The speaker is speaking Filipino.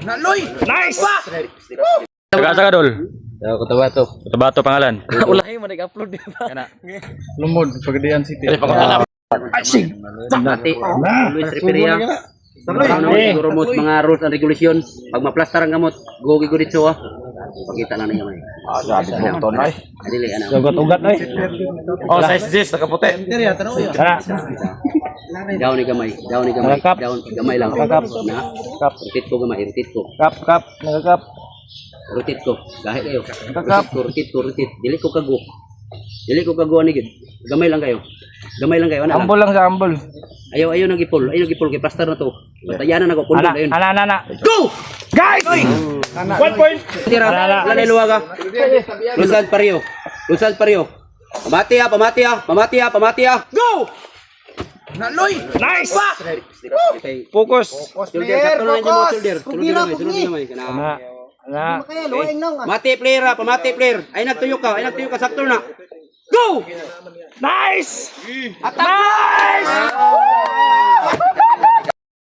Naloy! Nice! Taga dol. Cotabato. Cotabato pangalan. Ulahi mo nag-upload di ba? Kana. Lumod, Pagadian City. Mati. Luis Riveria. Siguro mo mga rules and regulation. Pag ma-plaster ang gamot, gogi ko dito ah. Pakita na niya man. Sabi mo, Tonay. Adili ana. Ugat-ugat ay. Oh, size this nakaputi. Kana. Daw ni gamay. Daw ni gamay. Nakakap. Daw gamay lang. Nakakap. Na. Kap, Rotate ko gamay, rotate ko. kap, nagakap. Rotate ko. Gahi kayo. Nakakap. Rotate ko. Dili ko kago. Dili ko kago ani gid. Gamay lang kayo. Gamay lang kayo ana. Ambol lang sa ambol. Ayaw nagipol. Ayaw nagipol kay plaster na to. Batayanan ako pundon Ana, ayun. ana. Go! Guys! 1 point. Tira, laliluwaga. Lusad Pario. Pamati ah. Go! Naloy! Nice! Okay. Focus. Shoulder, sakto lang mo shoulder. Sunod gamay. Kana. Ana. Pamati player. Ay nagtuyo ka sakto na. Go! Nice! Attack! Nice!